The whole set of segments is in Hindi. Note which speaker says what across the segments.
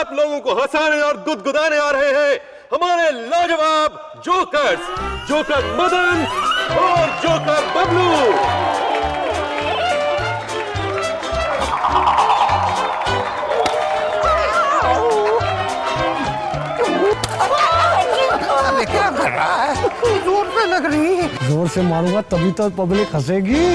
Speaker 1: आप लोगों को हंसाने और गुदगुदाने आ रहे हैं हमारे लाजवाब जोकर्स, जोकर मदन और जोकर बबलू।
Speaker 2: क्या कर रहा है? जोर से लग रही है।
Speaker 3: जोर से मारूंगा तभी तो पब्लिक हंसेगी।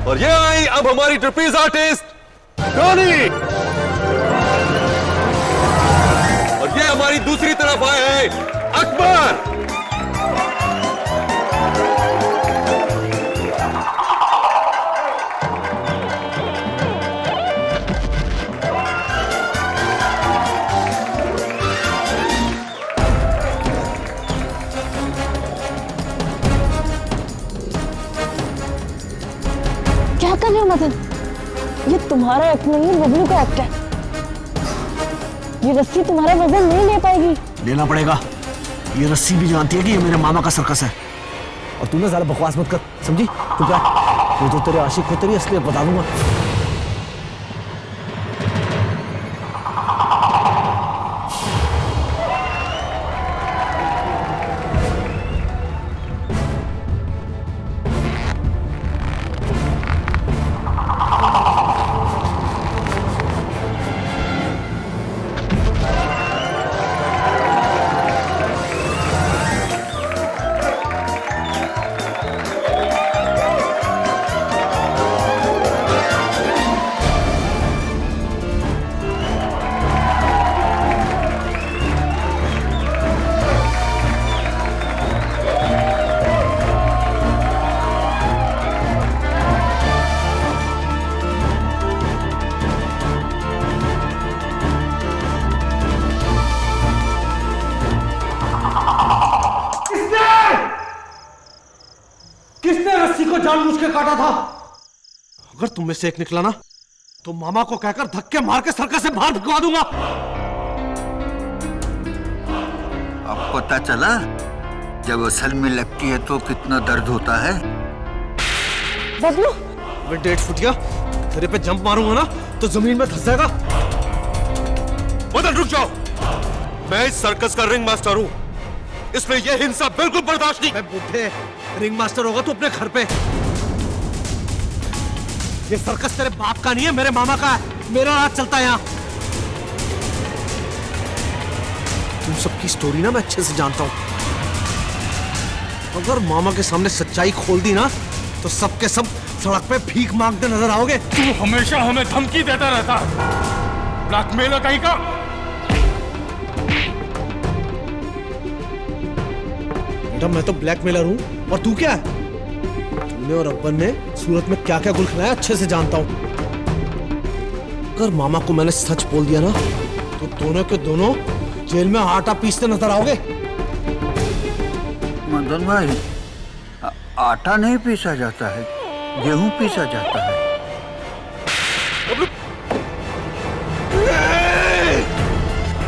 Speaker 1: और ये आई अब हमारी ट्रपेज आर्टिस्ट टोनी। और ये हमारी दूसरी तरफ आए हैं अकबर।
Speaker 4: क्या कर रहे हो मदन? ये तुम्हारा एक्ट नहीं है, बबलू का एक्ट है। ये रस्सी तुम्हारा वजन नहीं ले पाएगी।
Speaker 3: लेना पड़ेगा। ये रस्सी भी जानती है कि ये मेरे मामा का सर्कस है। और तू ना ज़्यादा बकवास मत कर, समझी? तू क्या? वो जो तेरे आशिक को तेरी असलियत बता दूंगा।
Speaker 2: किसने रस्सी को जानबूझ के काटा था? अगर तुम में से एक निकला ना तो मामा को कहकर धक्के मार के सर्कस से बाहर भिजवा दूंगा।
Speaker 5: अब पता चला जब असल में लगती है तो कितना दर्द होता है।
Speaker 4: बबलू,
Speaker 2: मैं 1.5 फुटिया तेरे पे जंप मारूंगा ना तो जमीन में धंस जाएगा।
Speaker 1: मदन रुक जाओ, मैं इस सर्कस का रिंग मास्टर हूं, इसमें यह हिंसा बिल्कुल बर्दाश्त नहीं।
Speaker 2: मैं बुढ़े रिंग मास्टर होगा तो अपने घर पे। ये सर्कस तेरे बाप का नहीं है, मेरे मामा का है। मेरा राज चलता है यहाँ। तुम सबकी स्टोरी ना मैं अच्छे से जानता हूं। अगर मामा के सामने सच्चाई खोल दी ना तो सबके सब सड़क पे भीख मांगते नजर आओगे।
Speaker 6: तू हमेशा हमें धमकी देता रहता, ब्लैकमेलर कहीं का।
Speaker 2: बेटा मैं तो ब्लैकमेलर हूं और तू क्या है? तूने और अब्बन ने सूरत में क्या क्या गुल खिलाया अच्छे से जानता हूं। अगर मामा को मैंने सच बोल दिया ना तो दोनों के दोनों जेल में आटा पीसते नजर आओगे।
Speaker 5: मदन भाई, आटा नहीं पीसा जाता है, गेहूं पीसा जाता है।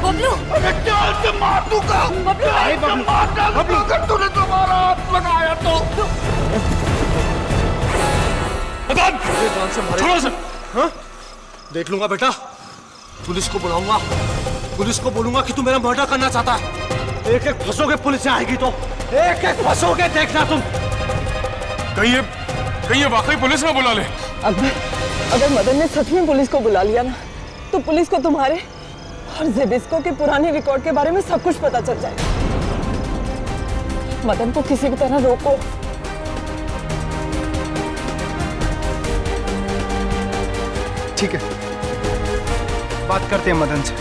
Speaker 4: बबलू,
Speaker 6: मैं जान से मार दूंगा। बबलू, अगर तूने तुम्हारा हाथ लगाया तो।
Speaker 2: मदन, जान से मारे।
Speaker 6: छोड़ो से।
Speaker 2: हाँ? देख लूंगा बेटा, पुलिस को बुलाऊंगा, पुलिस को बोलूंगा कि तू मेरा मर्डर करना चाहता है। एक एक फंसोगे, पुलिस आएगी तो एक एक फंसोगे, देखना तुम।
Speaker 6: कहीं ये वाकई पुलिस ना बुला ले।
Speaker 4: अगर मदन ने सच में पुलिस को बुला लिया ना तो पुलिस को तुम्हारे और जेबिस्को के पुराने रिकॉर्ड के बारे में सब कुछ पता चल जाएगा। मदन को किसी भी तरह रोको।
Speaker 7: ठीक है, बात करते हैं मदन से।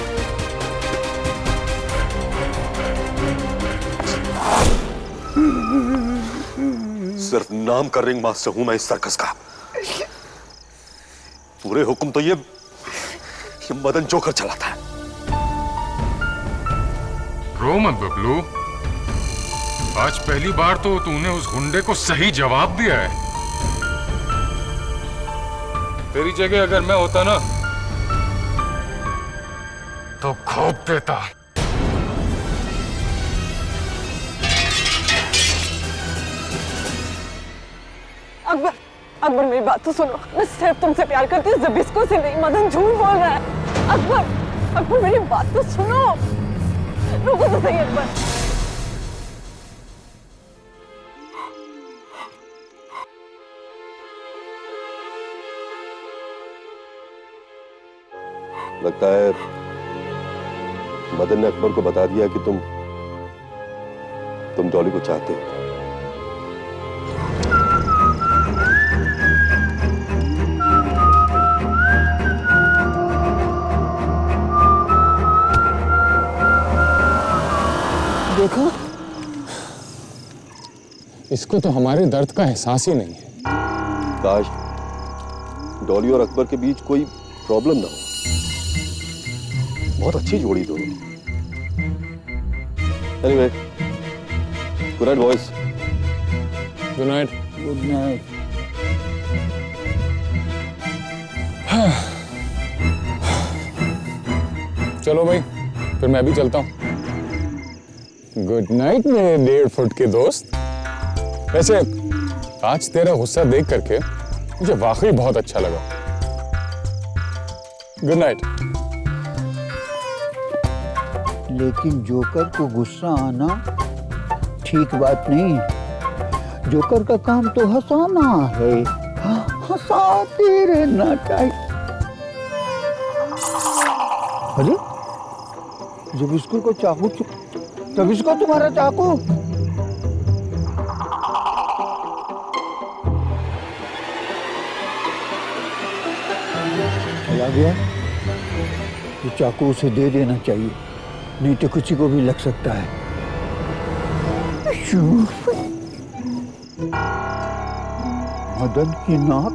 Speaker 1: सिर्फ नाम का रिंग मास्टर हूं मैं इस सर्कस का। पूरे हुक्म तो ये मदन जोकर चलाता है।
Speaker 6: रो मत बबलू,
Speaker 8: आज पहली बार तो तूने उस गुंडे को सही जवाब दिया है। तेरी जगह अगर मैं होता ना तो खोप देता।
Speaker 4: अकबर, अकबर मेरी बात तो सुनो। मैं सिर्फ तुमसे प्यार करती हूँ, ज़बिस्को से नहीं। मदन झूठ बोल रहा है। अकबर, अकबर मेरी बात तो सुनो। रुको तो सही अकबर।
Speaker 1: लगता है मदन ने अकबर को बता दिया कि तुम डॉली को चाहते हो।
Speaker 4: देखो,
Speaker 8: इसको तो हमारे दर्द का एहसास ही नहीं है।
Speaker 1: काश डॉली और अकबर के बीच कोई प्रॉब्लम ना हो। बहुत अच्छी जोड़ी दोनों। Anyway, good night boys.
Speaker 8: Good night.
Speaker 5: Good night.
Speaker 8: चलो भाई, फिर मैं भी चलता हूँ। गुड नाइट मेरे 1.5 फुट के दोस्त। वैसे आज तेरा गुस्सा देख करके मुझे वाकई बहुत अच्छा लगा। Good night.
Speaker 5: लेकिन जोकर को गुस्सा आना ठीक बात नहीं है। जोकर का काम तो हंसाना है। हंसाते रहना चाहिए। अरे जब इसको चाकू, तब इसको तुम्हारा चाकू। चला गया। ये चाकू उसे दे देना चाहिए, नहीं तो किसी को भी लग सकता है। मदन की नाक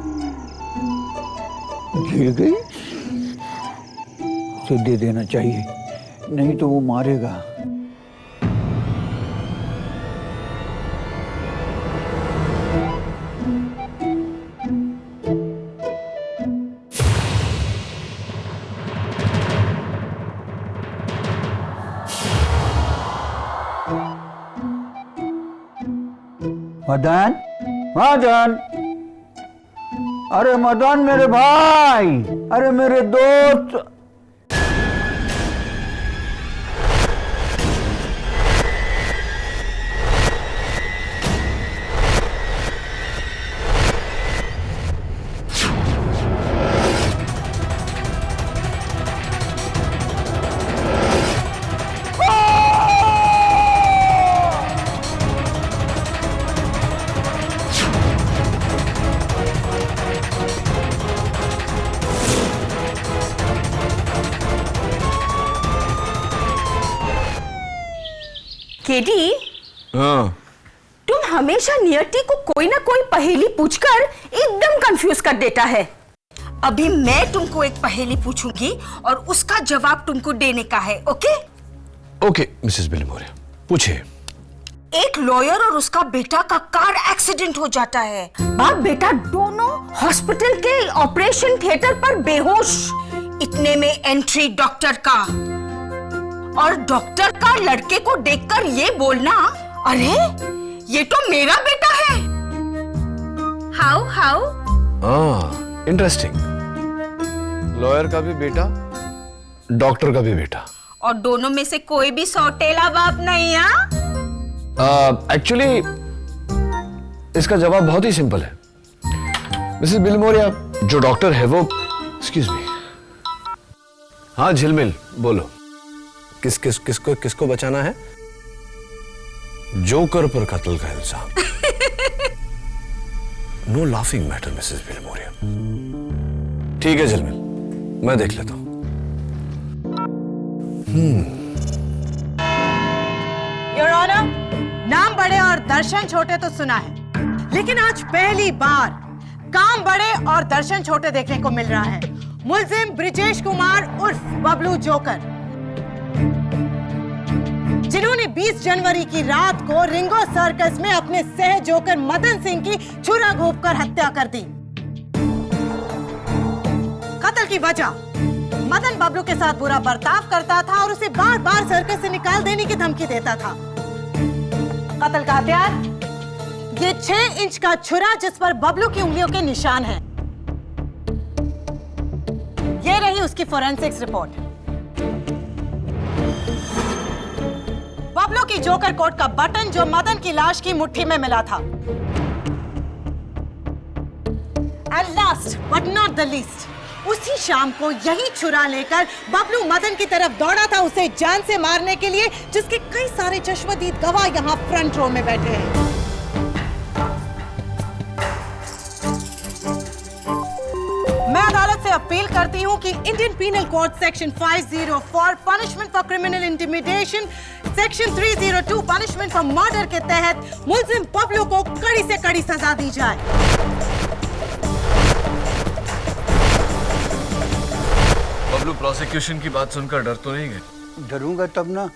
Speaker 5: गिर गई। उसे दे देना चाहिए, नहीं तो वो मारेगा। मदन, मदन, अरे मदन मेरे भाई, अरे मेरे दोस्त।
Speaker 9: केडी,
Speaker 3: हाँ।
Speaker 9: तुम हमेशा नियति को कोई ना कोई पहेली पूछकर एकदम कंफ्यूज कर देता है। अभी मैं तुमको एक पहेली पूछूंगी और उसका जवाब तुमको देने का है। ओके?
Speaker 3: ओके मिसेस बिलमोरिया, पूछिए।
Speaker 9: एक लॉयर और उसका बेटा का कार एक्सीडेंट हो जाता है। बाप बेटा दोनों हॉस्पिटल के ऑपरेशन थिएटर पर बेहोश। इतने में एंट्री डॉक्टर का, और डॉक्टर का लड़के को देखकर ये बोलना, अरे ये तो मेरा बेटा है। How
Speaker 3: interesting. लॉयर का भी बेटा, डॉक्टर का भी बेटा,
Speaker 9: और दोनों में से कोई भी सौतेला बाप नहीं है।
Speaker 3: एक्चुअली इसका जवाब बहुत ही सिंपल है मिसेस बिलमोरिया। जो डॉक्टर है वो, एक्सक्यूज मी, हाँ झिलमिल बोलो। किसको बचाना है? जोकर पर कत्ल का इल्जाम। No laughing matter Mrs Bilimoria. ठीक है झिलमिल, मैं देख लेता हूं।
Speaker 10: योर ऑनर, नाम बड़े और दर्शन छोटे तो सुना है, लेकिन आज पहली बार काम बड़े और दर्शन छोटे देखने को मिल रहा है। मुलजिम ब्रिजेश कुमार उर्फ बबलू जोकर, जिन्होंने 20 जनवरी की रात को रिंगो सर्कस में अपने सह जोकर मदन सिंह की छुरा घोंपकर हत्या कर दी। कत्ल की वजह, मदन बबलू के साथ बुरा बर्ताव करता था और उसे बार बार सर्कस से निकाल देने की धमकी देता था। कत्ल का हथियार, ये 6 इंच का छुरा जिस पर बबलू की उंगलियों के निशान हैं। ये रही उसकी फोरेंसिक्स रिपोर्ट। बबलू की जोकर कोट का बटन जो मदन की लाश की मुट्ठी में मिला था। And last but not the least, उसी शाम को यही छुरा लेकर बबलू मदन की तरफ दौड़ा था उसे जान से मारने के लिए, जिसके कई सारे चश्मदीद गवाह यहां फ्रंट रो में बैठे हैं। मैं अदालत से अपील करती हूं कि Indian Penal Code section 504 punishment for criminal intimidation, section 302 punishment for murder के तहत मुल्जिम बबलू को कड़ी से कड़ी सजा दी जाए।
Speaker 11: बबलू प्रोसिक्यूशन की बात सुनकर डर तो नहीं गए?
Speaker 5: डरूंगा तब ना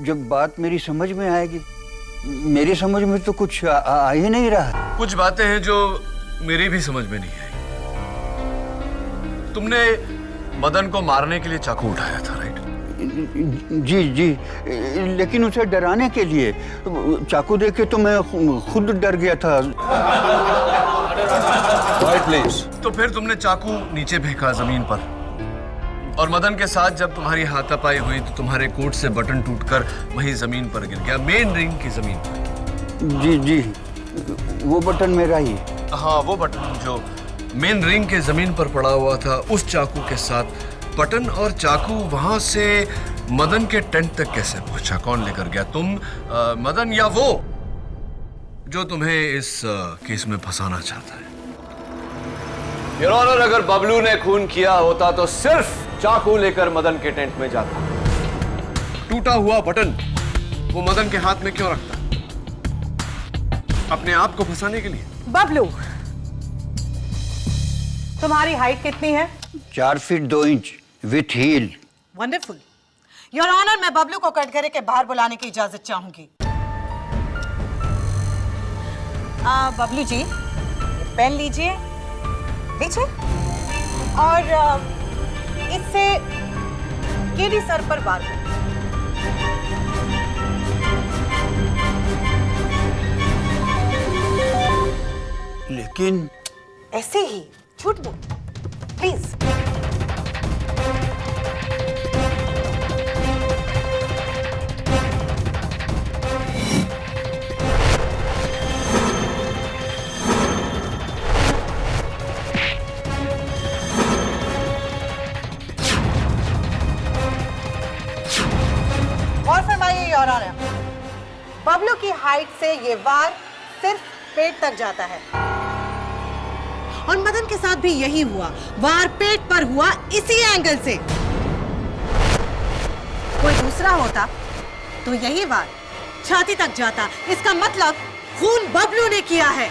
Speaker 5: जब बात मेरी समझ में आएगी। मेरी समझ में तो कुछ आ ही नहीं रहा।
Speaker 11: कुछ बातें हैं जो मेरी भी समझ में नहीं आई। तुमने मदन को मारने के लिए चाकू उठाया था, राइट?
Speaker 5: जी जी, लेकिन उसे डराने के लिए। चाकू देख के तो मैं खुद डर गया था।
Speaker 11: प्लीज। तो फिर तुमने चाकू नीचे फेंका जमीन पर, और मदन के साथ जब तुम्हारी हाथापाई हुई तो तुम्हारे कोट से बटन टूटकर वही जमीन पर गिर गया, मेन रिंग की जमीन पर।
Speaker 5: जी जी, वो बटन मेरा ही।
Speaker 11: हाँ, वो बटन जो मेन रिंग के जमीन पर पड़ा हुआ था, उस चाकू के साथ बटन और चाकू वहां से मदन के टेंट तक कैसे पहुंचा? कौन लेकर गया? तुम, मदन, या वो जो तुम्हें इस केस में फंसाना चाहता है?
Speaker 12: योर ऑनर, अगर बबलू ने खून किया होता तो सिर्फ चाकू लेकर मदन के टेंट में जाता।
Speaker 11: टूटा हुआ बटन वो मदन के हाथ में क्यों रखता? अपने आप को फंसाने के लिए।
Speaker 10: बबलू, तुम्हारी हाइट कितनी है?
Speaker 5: 4 feet 2 inch with heel.
Speaker 10: Wonderful. Your honour, मैं बबलू को कटघरे के बाहर बुलाने की इजाजत चाहूंगी। बबलू जी, पेन लीजिए, और इससे केडी सर पर वार करें।
Speaker 5: लेकिन
Speaker 10: ऐसे ही झूठ बोल, प्लीज। और फरमाइए योर ऑनर, बबलू की हाइट से ये वार सिर्फ पेट तक जाता है, और मदन के साथ भी यही हुआ। वार पेट पर हुआ इसी एंगल से। कोई दूसरा होता तो यही वार छाती तक जाता। इसका मतलब खून बबलू ने किया है।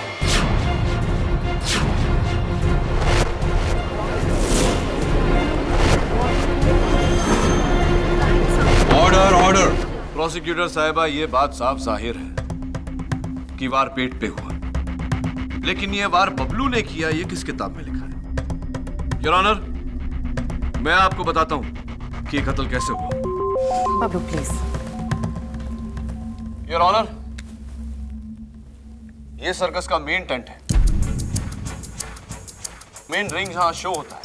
Speaker 11: Order, order. प्रोसिक्यूटर साहिबा, ये बात साफ जाहिर है कि वार पेट पे हुआ, लेकिन ये वार बबलू ने किया, ये किस किताब में लिखा है? योर ऑनर, मैं आपको बताता हूं कि ये कत्ल कैसे हुआ।
Speaker 10: बबलू प्लीज।
Speaker 11: योर ऑनर, ये सर्कस का मेन टेंट है, मेन रिंग जहां शो होता है,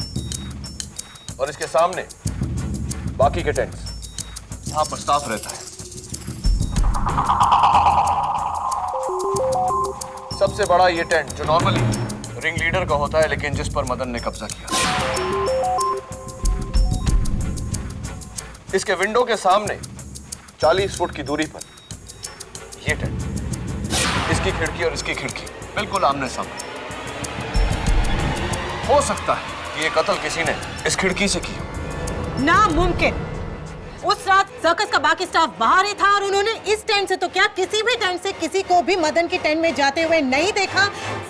Speaker 11: और इसके सामने बाकी के टेंट्स जहां पर स्टाफ रहता है। सबसे बड़ा ये टेंट जो नॉर्मली रिंग लीडर का होता है, लेकिन जिस पर मदन ने कब्जा किया। इसके विंडो के सामने 40 फुट की दूरी पर ये टेंट, इसकी खिड़की और इसकी खिड़की बिल्कुल आमने सामने। हो सकता है कि ये कत्ल किसी ने इस खिड़की से की।
Speaker 10: नामुमकिन। उस रात सर्कस का बाकी स्टाफ बाहर ही था, और उन्होंने इस टेंट से तो क्या किसी भी टेंट से किसी को भी मदन की टेंट में जाते हुए नहीं देखा,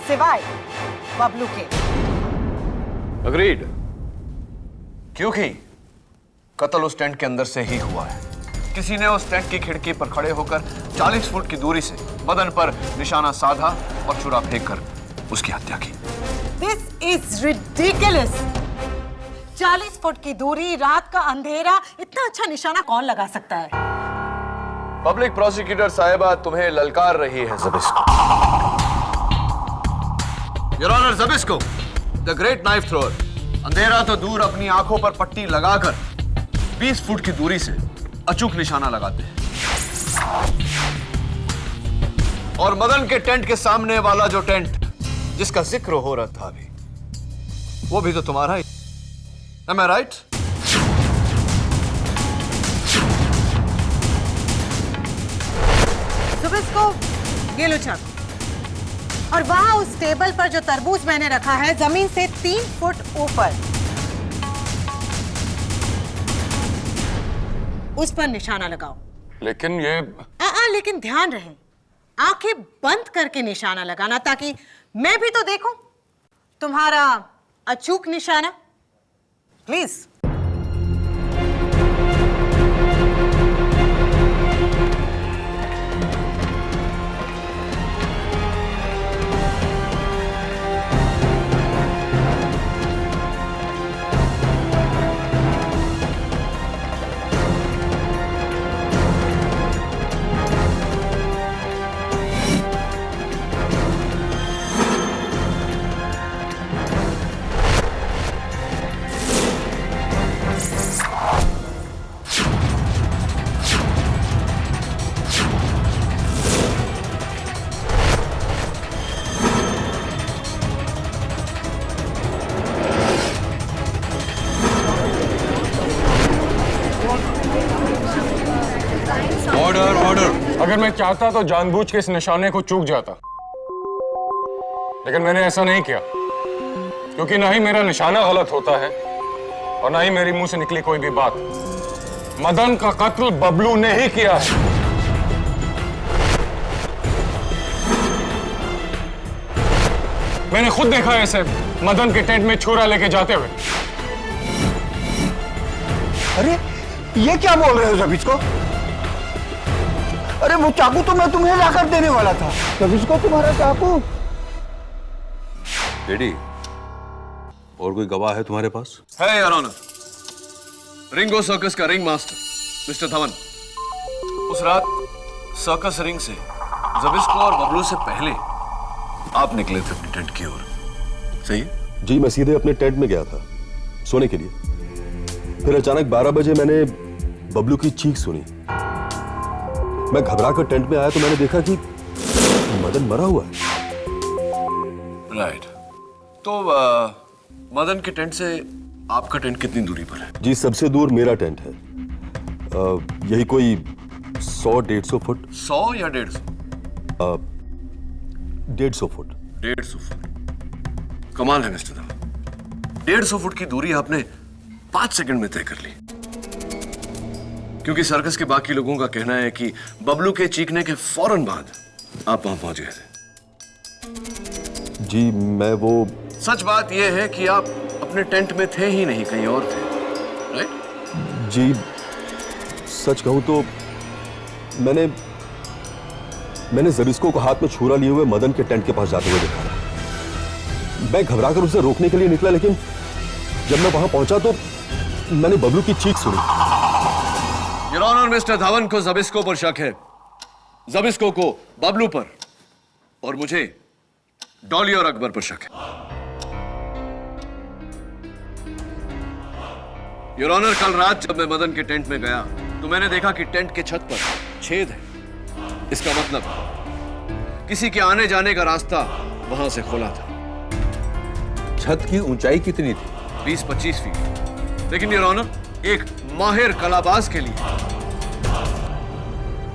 Speaker 10: सिवाय बबलू के।
Speaker 11: अग्रीड, क्योंकि कत्ल उस टेंट के अंदर से ही हुआ है। किसी ने उस टेंट की खिड़की पर खड़े होकर 40 फुट की दूरी से मदन पर निशाना साधा और छुरा फेंक कर उसकी हत्या की।
Speaker 10: This is ridiculous. 40 फुट की दूरी, रात का अंधेरा, इतना अच्छा निशाना कौन लगा सकता है?
Speaker 11: पब्लिक प्रोसिक्यूटर साहिबा तुम्हें ललकार रही है Zabisko. Your honour, Zabisko the great knife thrower अंधेरा तो दूर अपनी आंखों पर पट्टी लगाकर 20 फुट की दूरी से अचूक निशाना लगाते हैं। और मदन के टेंट के सामने वाला जो टेंट जिसका जिक्र हो रहा था अभी, वो भी तो तुम्हारा ही। Am I right?
Speaker 10: ज़बिस्को, ये लो चाकू। और वहां उस टेबल पर जो तरबूज मैंने रखा है, जमीन से 3 फुट ऊपर, उस पर निशाना लगाओ।
Speaker 8: लेकिन ये
Speaker 10: लेकिन ध्यान रहे, आंखें बंद करके निशाना लगाना, ताकि मैं भी तो देखूं तुम्हारा अचूक निशाना। प्लीज।
Speaker 8: अगर मैं चाहता तो जानबूझ के इस निशाने को चूक जाता, लेकिन मैंने ऐसा नहीं किया, क्योंकि ना ही मेरा निशाना गलत होता है और ना ही मेरी मुंह से निकली कोई भी बात। मदन का कत्ल बबलू ने ही किया है। मैंने खुद देखा है इसे मदन के टेंट में छुरा लेके जाते हुए।
Speaker 5: अरे ये क्या बोल रहे हो ज़बिस्को? अरे वो चाकू तो मैं तुम्हें लाकर देने वाला था। ज़बिस्को, तुम्हारा चाकू।
Speaker 1: डैडी, और कोई गवाह है तुम्हारे पास?
Speaker 11: है योर ऑनर, रिंगो सर्कस का रिंग मास्टर मिस्टर धवन। उस रात सर्कस रिंग से ज़बिस्को और बबलू से पहले आप निकले थे अपने टेंट की ओर, सही है?
Speaker 1: जी, मैं सीधे अपने टेंट में गया था सोने के लिए। फिर अचानक 12 बजे मैंने बबलू की चीख सुनी। मैं घबरा कर टेंट में आया तो मैंने देखा कि मदन मरा हुआ है।
Speaker 11: राइट। तो मदन के टेंट से आपका टेंट कितनी दूरी पर है?
Speaker 1: जी, सबसे दूर मेरा टेंट है। यही कोई 100-150 फुट।
Speaker 11: 100 या 150?
Speaker 1: 150 फुट।
Speaker 11: 150 फुट। कमाल है मिस्टर धवन, 150 फुट की दूरी आपने 5 सेकंड में तय कर ली। क्योंकि सर्कस के बाकी लोगों का कहना है कि बबलू के चीखने के फौरन बाद आप वहां पहुंच गए थे।
Speaker 1: जी, मैं वो।
Speaker 11: सच बात यह है कि आप अपने टेंट में थे ही नहीं, कहीं और थे, राइट?
Speaker 1: जी, सच कहूं तो मैंने ज़बिस्को को हाथ में छुरा लिए हुए मदन के टेंट के पास जाते हुए देखा। मैं घबराकर उसे रोकने के लिए निकला, लेकिन जब मैं वहां पहुंचा तो मैंने बबलू की चीख सुनी।
Speaker 11: योर ऑनर, मिस्टर धवन को ज़बिस्को पर शक है, ज़बिस्को को बबलू पर, और मुझे डॉली और अकबर पर शक है। योर ऑनर, कल रात जब मैं मदन के टेंट में गया तो मैंने देखा कि टेंट के छत पर छेद है। इसका मतलब किसी के आने जाने का रास्ता वहां से खोला था।
Speaker 1: छत की ऊंचाई कितनी थी?
Speaker 11: 20-25 फीट। लेकिन योर ऑनर, एक माहिर कलाबाज के लिए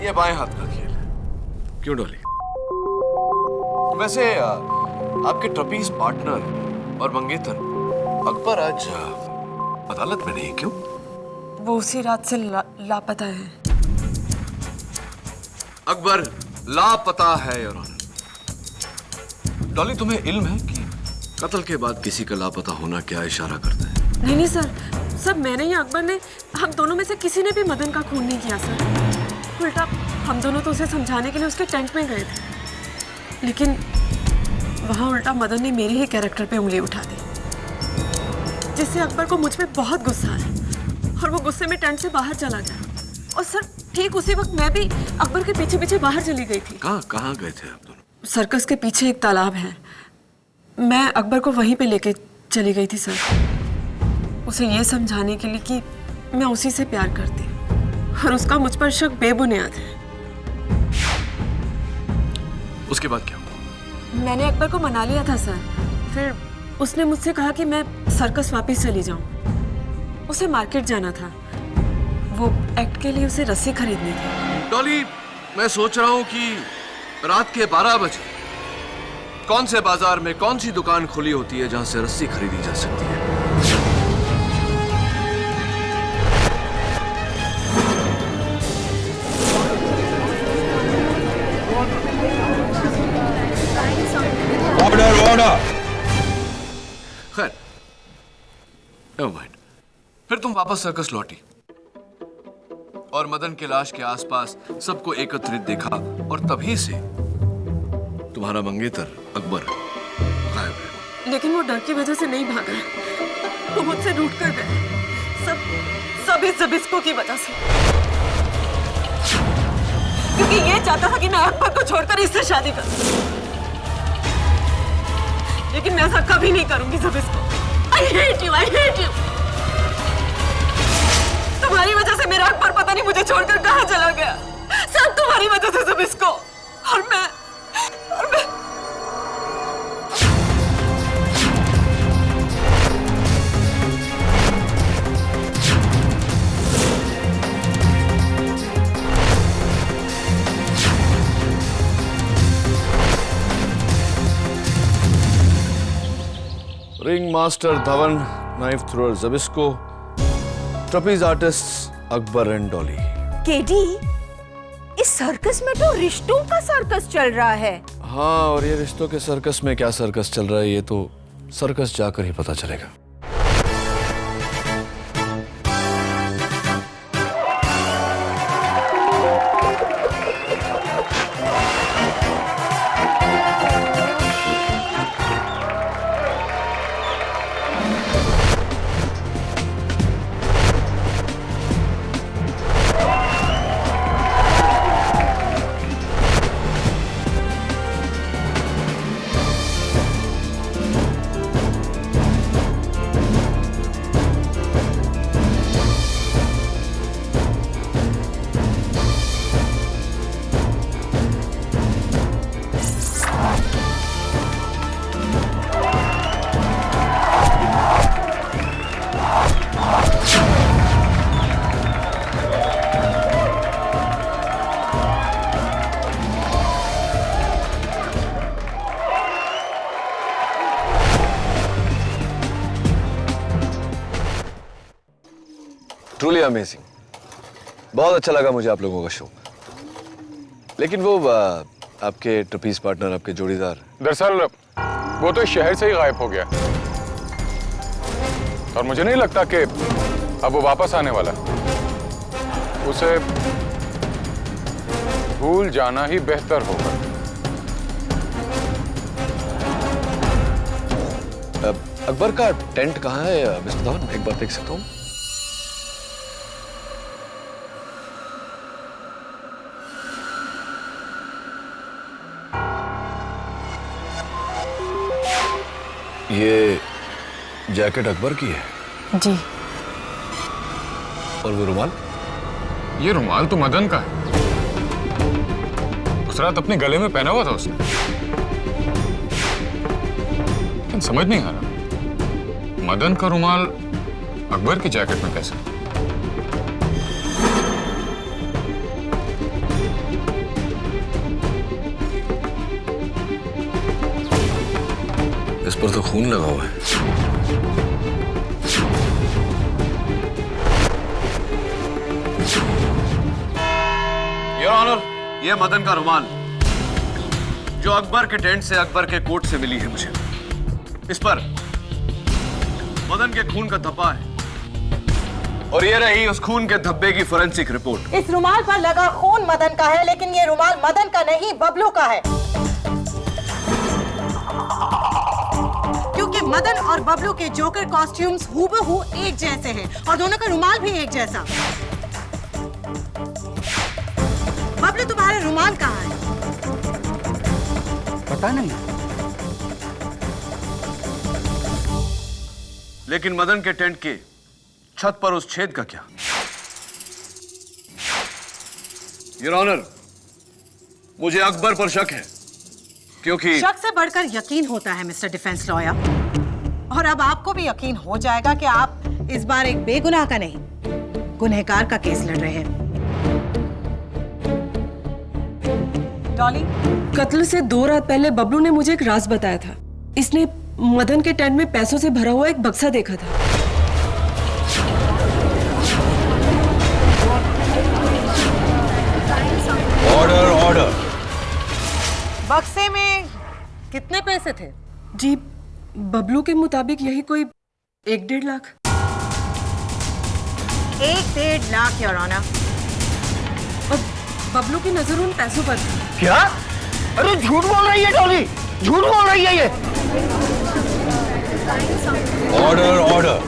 Speaker 11: यह बाएं हाथ का खेल है, क्यों डॉली? वैसे आपके ट्रपीज पार्टनर और मंगेतर अकबर आज अदालत में नहीं, क्यों?
Speaker 4: वो उसी रात से लापता है।
Speaker 11: अकबर लापता है योर ऑनर। डॉली, तुम्हें इल्म है कि कत्ल के बाद किसी का लापता होना क्या इशारा करता है?
Speaker 4: नहीं सर, मैंने या अकबर ने हम दोनों में से किसी ने भी मदन का खून नहीं किया सर। उल्टा हम दोनों तो उसे समझाने के लिए उसके टेंट में गए थे, लेकिन वहां उल्टा मदन ने मेरे ही कैरेक्टर पे उंगली उठा दी, जिससे अकबर को मुझ पे बहुत गुस्सा आया और वो गुस्से में टेंट से बाहर चला गया। और सर ठीक उसी वक्त मैं भी अकबर के पीछे पीछे बाहर चली गई थी।
Speaker 11: कहाँ गए थे आप दोनों?
Speaker 4: सर्कस के पीछे एक तालाब है, मैं अकबर को वहीं पे लेके चली गई थी सर, उसे ये समझाने के लिए कि मैं उसी से प्यार करती हूँ और उसका मुझ पर शक बेबुनियाद है।
Speaker 11: उसके बाद क्या हुआ?
Speaker 4: मैंने अकबर को मना लिया था सर, फिर उसने मुझसे कहा कि मैं सर्कस वापस चली जाऊं। उसे मार्केट जाना था, वो एक्ट के लिए उसे रस्सी खरीदनी थी।
Speaker 11: डॉली, मैं सोच रहा हूँ कि रात के 12 बजे कौन से बाजार में कौन सी दुकान खुली होती है जहां से रस्सी खरीदी जा सकती है? खैर, never mind। फिर तुम वापस सर्कस लौटी और मदन के लाश के आसपास सबको एकत्रित देखा और तभी से तुम्हारा मंगेतर अकबर गायब है।
Speaker 4: लेकिन वो डर की वजह से नहीं भागा, वो मुझसे रूठ कर गया, सब इस जबिस्को की वजह से, क्योंकि ये चाहता था कि मैं अकबर को छोड़कर इससे शादी करूं। लेकिन मैं ऐसा कभी नहीं करूंगी जबिस्को। I hate you, I hate you। तुम्हारी वजह से मेरा अकबर पता नहीं मुझे छोड़कर कहां चला गया, सब तुम्हारी वजह से जबिस्को। और मैं
Speaker 11: ring master Dhawan, knife thrower Zabisko, trapeze artist Akbar and Dolly.
Speaker 9: KD, इस सर्कस में तो रिश्तों का सर्कस चल रहा है।
Speaker 11: हाँ, और ये रिश्तों के सर्कस में क्या सर्कस चल रहा है ये तो सर्कस जाकर ही पता चलेगा। ट्रूली अमेजिंग, बहुत अच्छा लगा मुझे आप लोगों का शो। लेकिन वो आपके ट्रपीज पार्टनर, आपके जोड़ीदार,
Speaker 8: दरअसल वो तो इस शहर से ही गायब हो गया और मुझे नहीं लगता कि अब वो वापस आने वाला। उसे भूल जाना ही बेहतर होगा।
Speaker 11: अकबर का टेंट कहाँ है मिस्टर धवन, एक बार देख सकता हूँ? ये जैकेट अकबर की है?
Speaker 4: जी।
Speaker 11: और वो रुमाल?
Speaker 8: ये रुमाल तो मदन का है, उस रात अपने गले में पहना हुआ था उसने। लेकिन समझ नहीं आ रहा मदन का रुमाल अकबर की जैकेट में कैसे?
Speaker 11: इस पर तो खून लगा हुआ है। योर ऑनर, ये मदन का रुमाल जो अकबर के टेंट से, अकबर के कोट से मिली है मुझे। इस पर मदन के खून का धब्बा है और ये रही उस खून के धब्बे की फोरेंसिक रिपोर्ट।
Speaker 10: इस रुमाल पर लगा खून मदन का है, लेकिन ये रुमाल मदन का नहीं, बबलू का है। क्योंकि मदन और बबलू के जोकर कॉस्ट्यूम्स हूबहू एक जैसे हैं और दोनों का रुमाल भी एक जैसा। बबलू, तुम्हारा रुमाल कहाँ है?
Speaker 5: पता नहीं।
Speaker 11: लेकिन मदन के टेंट की छत पर उस छेद का क्या? योर ऑनर, मुझे अकबर पर शक है, क्योंकि
Speaker 10: शक से बढ़कर यकीन होता है मिस्टर डिफेंस लॉयर। और अब आपको भी यकीन हो जाएगा कि आप इस बार एक बेगुनाह का नहीं, गुनहगार का केस लड़ रहे हैं। डॉली,
Speaker 4: कत्ल से 2 रात पहले बबलू ने मुझे एक राज बताया था। इसने मदन के टेंट में पैसों से भरा हुआ एक बक्सा देखा था।
Speaker 1: Order order.
Speaker 10: बक्से में कितने पैसे थे?
Speaker 4: जी, बबलू के मुताबिक यही कोई 1-1.5 लाख।
Speaker 10: 1-1.5 lakh your honour.
Speaker 4: और बबलू की नजर उन पैसों पर थी।
Speaker 6: क्या? अरे झूठ बोल रही है डॉली, झूठ बोल रही है ये।
Speaker 1: Order order.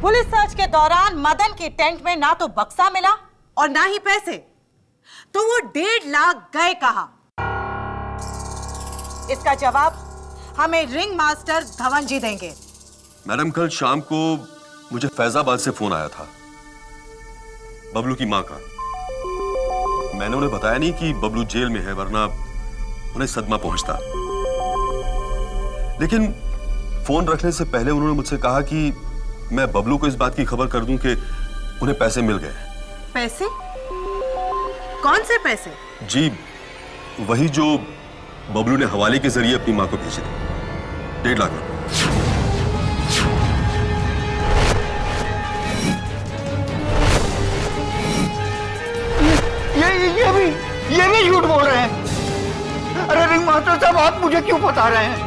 Speaker 10: पुलिस सर्च के दौरान मदन की टेंट में ना तो बक्सा मिला और ना ही पैसे, तो वो 1.5 लाख गए कहाँ? इसका जवाब हमें रिंग मास्टर धवन जी देंगे।
Speaker 1: मैडम, कल शाम को मुझे फैजाबाद से फोन आया था, बबलू की मां का। मैंने उन्हें बताया नहीं कि बबलू जेल में है, वरना उन्हें सदमा पहुंचता। लेकिन फोन रखने से पहले उन्होंने मुझसे कहा कि मैं बबलू को इस बात की खबर कर दूं कि उन्हें पैसे मिल गए।
Speaker 10: पैसे? कौन से पैसे?
Speaker 1: जी, वही जो बबलू ने हवाले के जरिए अपनी मां को भेजे थे, 1.5 लाख रुपए।
Speaker 6: ये भी झूठ बोल रहे हैं। अरे रिंग मास्टर साहब, आप मुझे क्यों बता रहे हैं?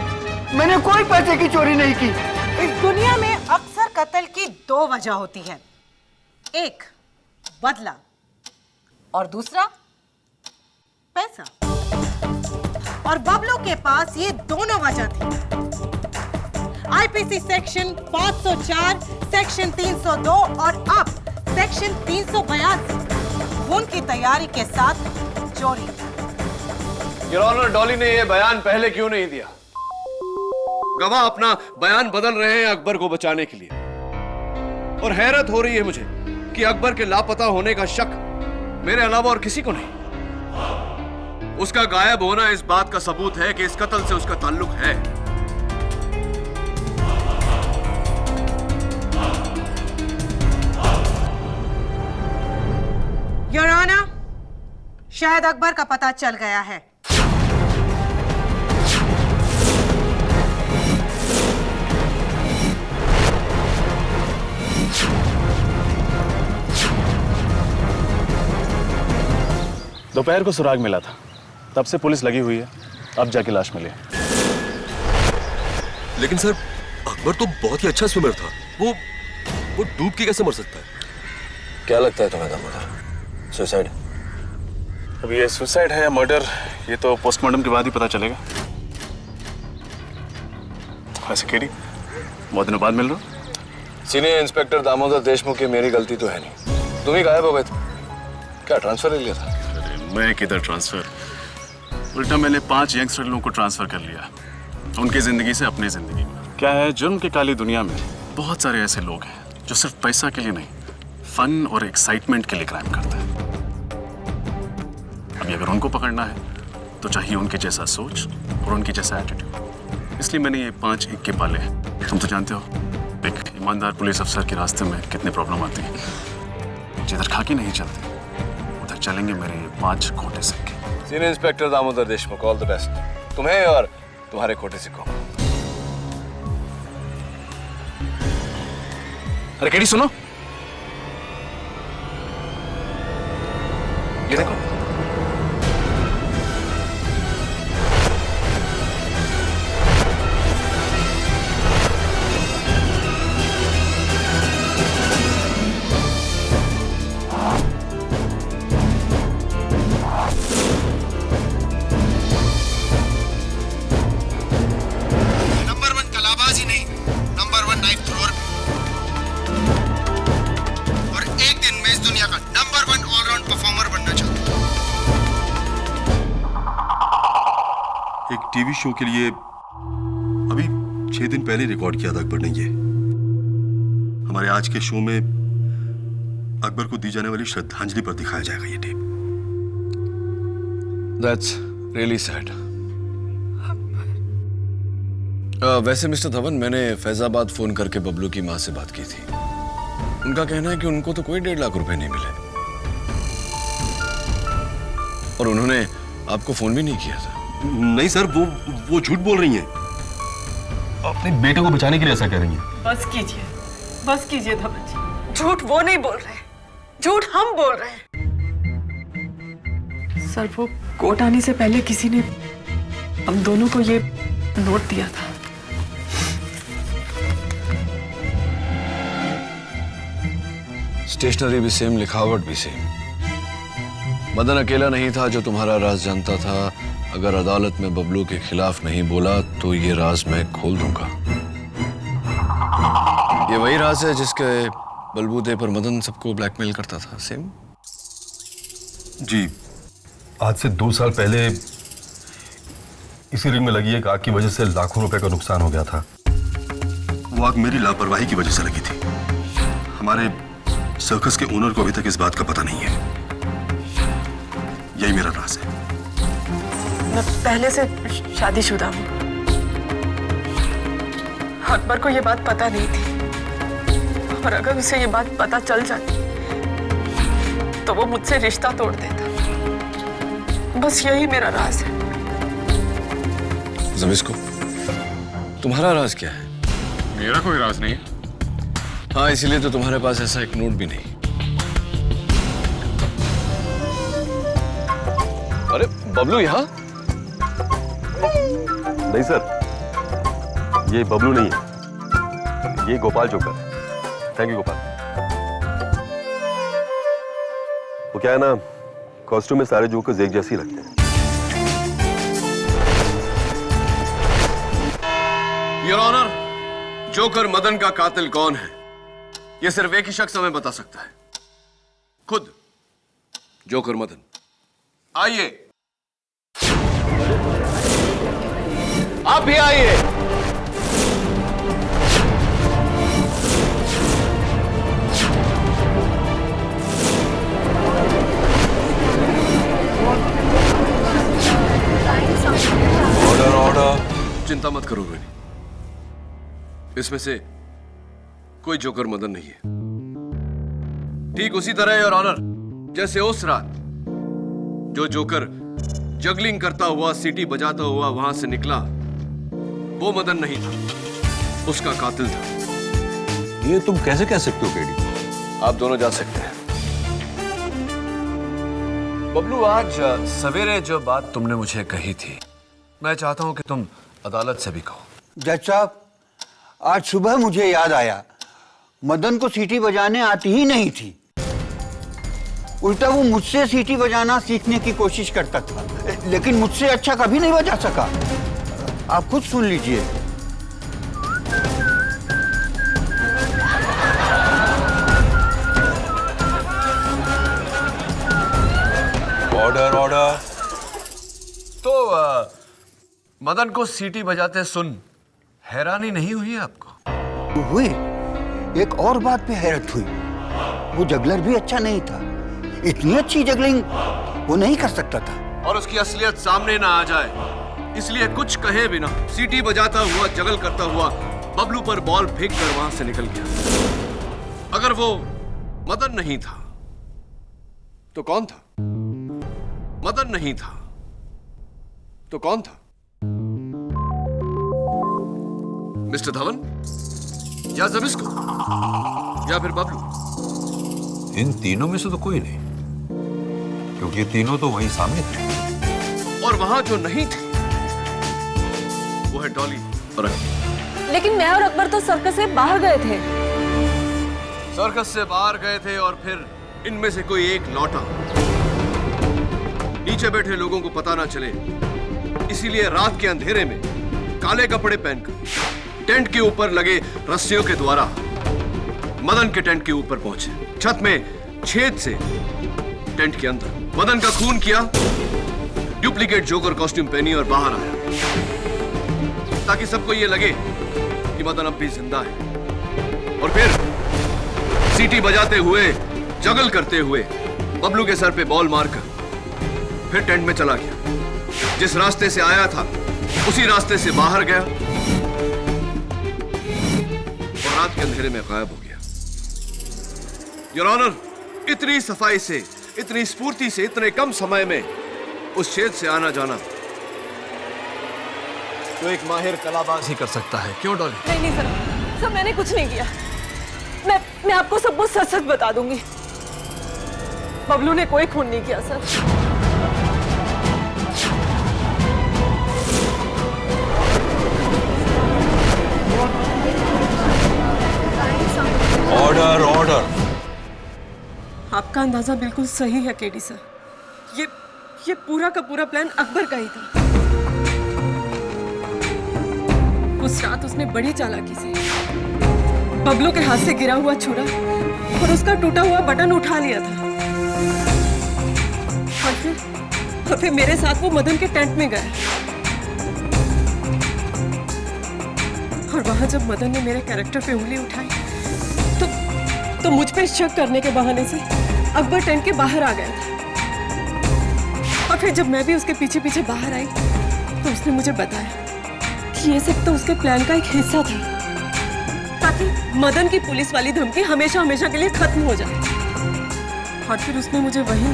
Speaker 6: मैंने कोई पैसे की चोरी नहीं की।
Speaker 10: इस दुनिया में अक्सर कत्ल की 2 वजह होती है, एक बदला और दूसरा पैसा। और बबलू के पास ये दोनों वजह थी। आईपीसी सेक्शन 504, सेक्शन 302 और अब सेक्शन 382 खून की तैयारी के साथ चोरी।
Speaker 11: योर ऑनर, डॉली ने यह बयान पहले क्यों नहीं दिया? गवाह अपना बयान बदल रहे हैं अकबर को बचाने के लिए। और हैरत हो रही है मुझे कि अकबर के लापता होने का शक मेरे अलावा और किसी को नहीं। उसका गायब होना इस बात का सबूत है कि इस कत्ल से उसका ताल्लुक है।
Speaker 10: योर ऑनर, शायद अकबर का पता चल गया है।
Speaker 13: दोपहर को सुराग मिला था, तब से पुलिस लगी हुई है, अब जाके लाश मिली।
Speaker 1: लेकिन सर, अकबर तो बहुत ही अच्छा स्विमर था। वो डूब के कैसे मर सकता है? क्या लगता है तुम्हें दामोदर? सुसाइड?
Speaker 13: अब ये सुसाइड है या मर्डर, ये तो पोस्टमार्टम के बाद ही पता चलेगा। वैसे केडी, बहुत दिनों बाद मिल रहा हूं।
Speaker 12: सीनियर इंस्पेक्टर दामोदर देशमुख की मेरी गलती तो है नहीं, तुम ही गायब हो गए थे। क्या ट्रांसफर ले लिया था?
Speaker 13: मैं किधर ट्रांसफर, उल्टा मैंने 5 यंगस्टर लोगों को ट्रांसफर कर लिया, उनकी जिंदगी से अपनी जिंदगी में। क्या है, जुर्म की काली दुनिया में बहुत सारे ऐसे लोग हैं जो सिर्फ पैसा के लिए नहीं, फन और एक्साइटमेंट के लिए क्राइम करते हैं। अभी अगर उनको पकड़ना है तो चाहिए उनके जैसा सोच और उनके जैसा एटीट्यूड। इसलिए मैंने ये 5 इक्के पाले हैं। तुम तो जानते हो एक ईमानदार पुलिस अफसर के रास्ते में कितनी प्रॉब्लम आती है। जिधर खाकी नहीं चलती उधर चलेंगे मेरे 5 खोटे सिक्के।
Speaker 12: Senior inspector Damodar Deshmukh, all the best तुम्हें और तुम्हारे खोटे सिक्कों।
Speaker 13: अरे केडी सुनो, ये देखो।
Speaker 1: टीवी शो के लिए अभी 6 दिन पहले रिकॉर्ड किया था अकबर ने ये। हमारे आज के शो में अकबर को दी जाने वाली श्रद्धांजलि पर दिखाया जाएगा ये टेप।
Speaker 11: That's really sad. वैसे मिस्टर धवन, मैंने फैजाबाद फोन करके बबलू की माँ से बात की थी। उनका कहना है कि उनको तो कोई 1.5 लाख रुपए नहीं मिले और उन्होंने आपको फोन भी नहीं किया था।
Speaker 1: नहीं सर, वो झूठ बोल रही हैं। अपने बेटे को बचाने के लिए ऐसा कह रही हैं।
Speaker 4: बस कीजिए धवन जी। झूठ वो नहीं बोल रहे, झूठ हम बोल रहे हैं। सर, वो कोर्ट आने से पहले किसी ने हम दोनों को ये नोट दिया था।
Speaker 11: स्टेशनरी भी सेम, लिखावट भी सेम। मदन अकेला नहीं था जो तुम्हारा राज जानता था। अगर अदालत में बबलू के खिलाफ नहीं बोला तो ये राज मैं खोल दूंगा। ये वही राज है जिसके बलबूते पर मदन सबको ब्लैकमेल करता था। सेम
Speaker 1: जी, आज से 2 साल पहले इसी रिंग में लगी एक आग की वजह से लाखों रुपए का नुकसान हो गया था। वो आग मेरी लापरवाही की वजह से लगी थी। हमारे सर्कस के ओनर को अभी तक इस बात का पता नहीं है। यही मेरा राज है।
Speaker 4: मैं पहले से शादीशुदा हूँ। अकबर को ये बात पता नहीं थी और अगर उसे ये बात पता चल जाती तो वो मुझसे रिश्ता तोड़ देता। बस यही मेरा राज है।
Speaker 11: ज़बिस्को, तुम्हारा राज क्या है?
Speaker 8: मेरा कोई राज नहीं है।
Speaker 11: हाँ, इसीलिए तो तुम्हारे पास ऐसा एक नोट भी नहीं। अरे बबलू यहाँ?
Speaker 1: नहीं सर, ये बबलू नहीं है, ये गोपाल जोकर है। Thank you Gopal. वो क्या है ना, कॉस्ट्यूम में सारे जोकर्स एक जैसे ही लगते हैं।
Speaker 11: योर ऑनर, जोकर मदन का कातिल कौन है ये सिर्फ एक ही शख्स हमें बता सकता है, खुद जोकर मदन। आइए, आप भी आइए। Order order. चिंता मत करो रोहिणी, इसमें से कोई जोकर मदन नहीं है। ठीक उसी तरह योर ऑनर, जैसे उस रात जो जोकर जगलिंग करता हुआ, सीटी बजाता हुआ वहां से निकला, वो मदन नहीं था, उसका कातिल था।
Speaker 1: ये तुम कैसे कह सकते हो केडी?
Speaker 11: आप दोनों जा सकते हैं। बबलू, आज सवेरे जो बात तुमने मुझे कही थी, मैं चाहता हूं कि तुम अदालत से भी कहो।
Speaker 6: जज साहब, आज सुबह मुझे याद आया, मदन को सीटी बजाने आती ही नहीं थी। उल्टा वो मुझसे सीटी बजाना सीखने की कोशिश करता था, लेकिन मुझसे अच्छा कभी नहीं बजा सका। आप खुद सुन लीजिए।
Speaker 1: Order order.
Speaker 11: तो मदन को सीटी बजाते सुन हैरानी नहीं हुई आपको?
Speaker 6: हुई। एक और बात पे हैरत हुई, वो जगलर भी अच्छा नहीं था। इतनी अच्छी जगलिंग वो नहीं कर सकता था।
Speaker 11: और उसकी असलियत सामने ना आ जाए इसलिए कुछ कहे बिना सीटी बजाता हुआ, जगल करता हुआ बबलू पर बॉल फेंक कर वहां से निकल गया। अगर वो मदन नहीं था तो कौन था? मदन नहीं था तो कौन था? मिस्टर धवन या ज़बिस्को या फिर बबलू?
Speaker 14: इन तीनों में से तो कोई नहीं, क्योंकि ये तीनों तो वहीं सामने थे।
Speaker 11: और वहां जो नहीं थे वो है डॉली और अकबर।
Speaker 4: लेकिन मैं और अकबर तो सर्कस से बाहर गए थे।
Speaker 11: सर्कस से बाहर गए थे और फिर इनमें से कोई एक लौटा। नीचे बैठे लोगों को पता ना चले इसीलिए रात के अंधेरे में काले कपड़े पहनकर टेंट के ऊपर लगे रस्सियों के द्वारा मदन के टेंट के ऊपर पहुंचे। छत में छेद से टेंट के अंदर मदन का खून किया, डुप्लीकेट जोकर कॉस्ट्यूम पहनी और बाहर आया ताकि सबको ये लगे कि मदन अब भी जिंदा है। और फिर सीटी बजाते हुए, जगल करते हुए बबलू के सर पे बॉल मारकर फिर टेंट में चला गया। जिस रास्ते से आया था उसी रास्ते से बाहर गया और रात के अंधेरे में गायब हो गया। योर ऑनर, इतनी सफाई से, इतनी स्फूर्ति से, इतने कम समय में उस छेद से आना जाना तो एक माहिर कलाबाज ही कर सकता है। क्यों डॉली?
Speaker 4: नहीं सर, मैंने कुछ नहीं किया। मैं आपको सब कुछ सच सच बता दूंगी। बबलू ने कोई खून नहीं किया सर।
Speaker 14: Order order.
Speaker 4: आपका अंदाजा बिल्कुल सही है केडी सर। ये पूरा का पूरा प्लान अकबर का ही था। उस रात उसने बड़ी चालाकी से बबलू के हाथ से गिरा हुआ छुरा और उसका टूटा हुआ बटन उठा लिया था और फिर मेरे साथ वो मदन के टेंट में गया। और वहां जब मदन ने मेरे कैरेक्टर पे उंगली उठाई तो मुझ पे शक करने के बहाने से अकबर टेंट के बाहर आ गया था। और फिर जब मैं भी उसके पीछे पीछे बाहर आई तो उसने मुझे बताया कि ये सब तो उसके प्लान का एक हिस्सा था ताकि मदन की पुलिस वाली धमकी हमेशा हमेशा के लिए खत्म हो जाए। और फिर उसने मुझे वहीं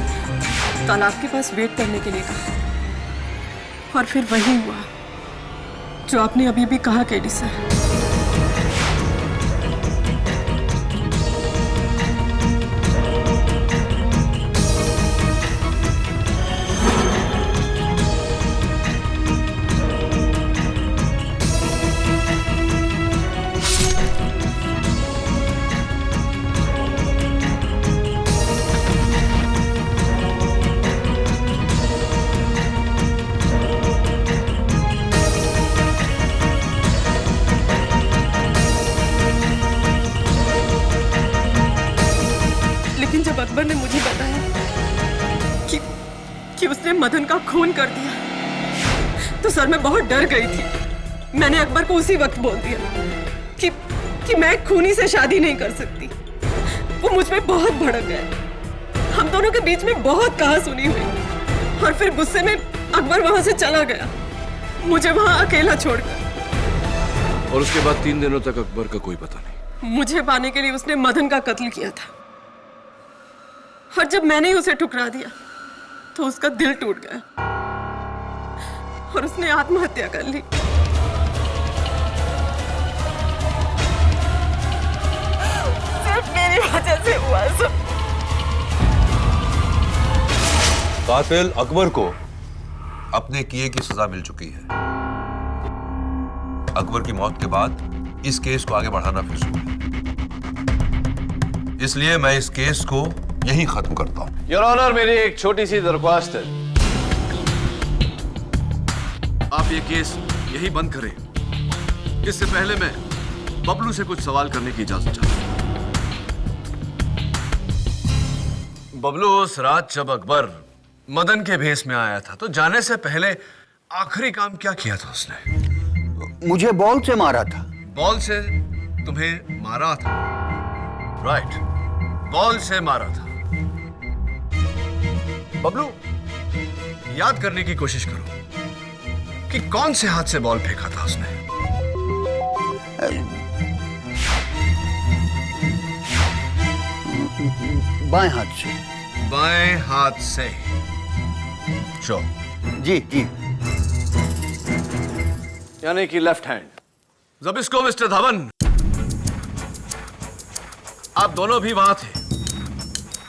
Speaker 4: तालाब के पास वेट करने के लिए कहा। और फिर वही हुआ जो आपने अभी भी कहा केडी सर। अकबर ने मुझे बताया कि उसने मदन का खून कर दिया तो सर मैं बहुत डर गई थी। मैंने अकबर को उसी वक्त बोल दिया कि मैं खूनी से शादी नहीं कर सकती। वो मुझ पे बहुत भड़क गया। हम दोनों के बीच में बहुत कहासुनी हुई और फिर गुस्से में अकबर वहां से चला गया, मुझे वहां अकेला छोड़कर।
Speaker 11: और उसके बाद 3 दिनों तक अकबर का कोई पता नहीं।
Speaker 4: मुझे पाने के लिए उसने मदन का कत्ल किया था और जब मैंने ही उसे ठुकरा दिया तो उसका दिल टूट गया और उसने आत्महत्या कर ली। सिर्फ मेरी वजह से हुआ सब।
Speaker 14: कातिल अकबर को अपने किए की सजा मिल चुकी है। अकबर की मौत के बाद इस केस को आगे बढ़ाना फिजूल है, इसलिए मैं इस केस को यहीं खत्म करता हूं।
Speaker 11: योर ऑनर, मेरी एक छोटी सी दरख्वास्त है। आप ये केस यही बंद करें। इससे पहले मैं बबलू से कुछ सवाल करने की इजाजत चाहता हूं। बबलू, उस रात जब अकबर मदन के भेस में आया था तो जाने से पहले आखिरी काम क्या किया था उसने?
Speaker 6: मुझे बॉल से मारा था।
Speaker 11: बॉल से तुम्हें मारा था? राइट, बॉल से मारा था। बबलू, याद करने की कोशिश करो कि कौन से हाथ से बॉल फेंका था उसने।
Speaker 6: बाएं हाथ से।
Speaker 11: बाएं हाथ से। शो।
Speaker 6: जी जी।
Speaker 11: यानी कि लेफ्ट हैंड। ज़बिस्को मिस्टर धवन, आप दोनों भी वहां थे।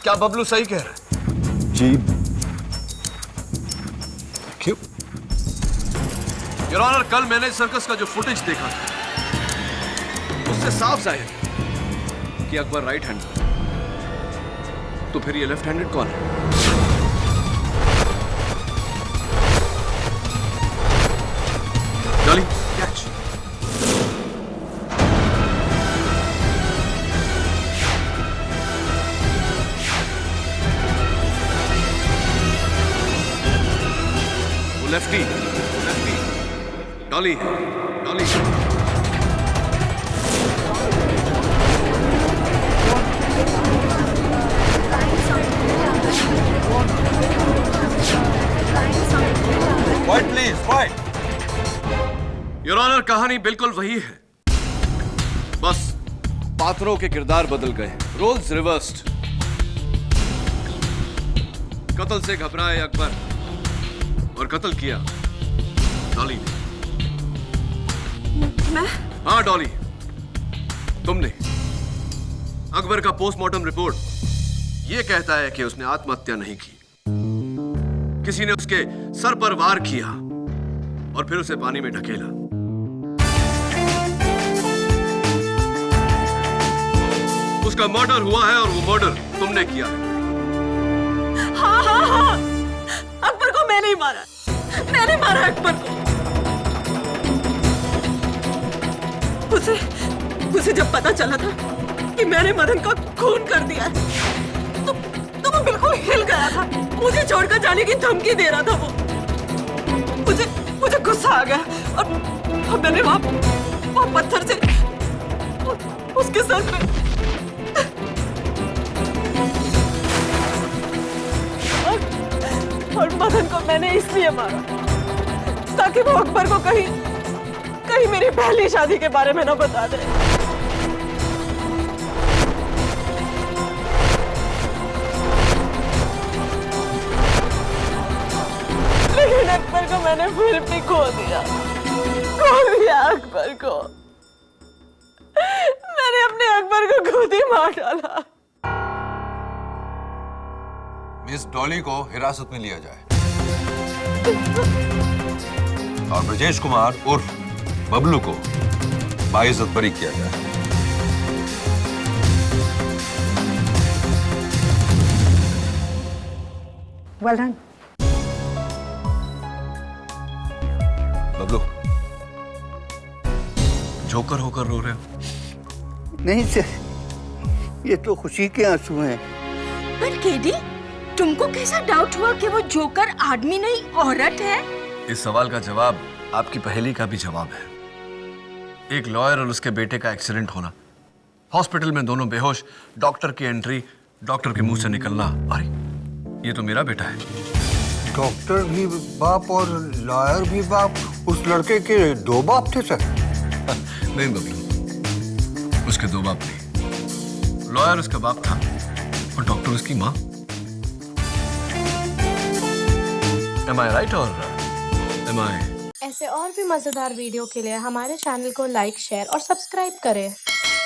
Speaker 11: क्या बबलू सही कह रहा है?
Speaker 1: जी।
Speaker 11: क्यों? योर ऑनर, कल मैंने सर्कस का जो फुटेज देखा था उससे साफ जाहिर है कि अकबर राइट हैंड था। तो फिर ये लेफ्ट हैंडेड कौन है? Dolly, catch. Lefty Dolly Dolly
Speaker 14: Quiet, please, quiet.
Speaker 11: Your honour, कहानी बिल्कुल वही है, बस पात्रों के किरदार बदल गए, रोल्स रिवर्स्ड। कत्ल से घबराए अकबर और कत्ल किया डॉली ने।
Speaker 4: मैं?
Speaker 11: हाँ डॉली, तुमने। अकबर का पोस्टमार्टम रिपोर्ट यह कहता है कि उसने आत्महत्या नहीं की, किसी ने उसके सर पर वार किया और फिर उसे पानी में ढकेला। उसका मर्डर हुआ है और वो मर्डर तुमने किया है।
Speaker 4: हाँ हाँ हाँ, अकबर को मैंने ही मारा, मैंने मारा अकबर को। उसे जब पता चला था कि मैंने मदन का खून कर दिया है, तो वो बिल्कुल हिल गया था, मुझे छोड़कर जाने की धमकी दे रहा था वो। मुझे गुस्सा आ गया और मैंने वहां पत्थर से उसके सर पे और मदन को मैंने इसलिए मारा ताकि वो अकबर को कहीं मेरी पहली शादी के बारे में ना बता दे। लेकिन अकबर को मैंने फिर भी खो दिया अकबर को। मैंने अपने अकबर को खुद ही मार डाला।
Speaker 14: मिस डॉली को हिरासत में लिया जाए और ब्रजेश कुमार उर्फ बबलू को बाइज्जत बरी किया जाए।
Speaker 10: Well done.
Speaker 11: बबलू, जोकर होकर रो रहे हो?
Speaker 6: नहीं सर, ये तो खुशी के आंसू हैं।
Speaker 9: पर केडी, तुमको कैसा डाउट हुआ कि वो जोकर आदमी नहीं औरत है?
Speaker 11: इस सवाल का जवाब आपकी पहेली का भी जवाब है। एक लॉयर और उसके बेटे का एक्सीडेंट होना, हॉस्पिटल में दोनों बेहोश, डॉक्टर की एंट्री, डॉक्टर के मुंह से निकलना, अरे ये तो मेरा बेटा है।
Speaker 6: डॉक्टर भी बाप और लॉयर भी बाप, उस लड़के के दो बाप थे सर?
Speaker 11: नहीं बबलू, उसके दो बाप नहीं, लॉयर उसका बाप था और डॉक्टर उसकी माँ। Am I right or am I?
Speaker 15: ऐसे और भी मजेदार वीडियो के लिए हमारे चैनल को लाइक, शेयर और सब्सक्राइब करें।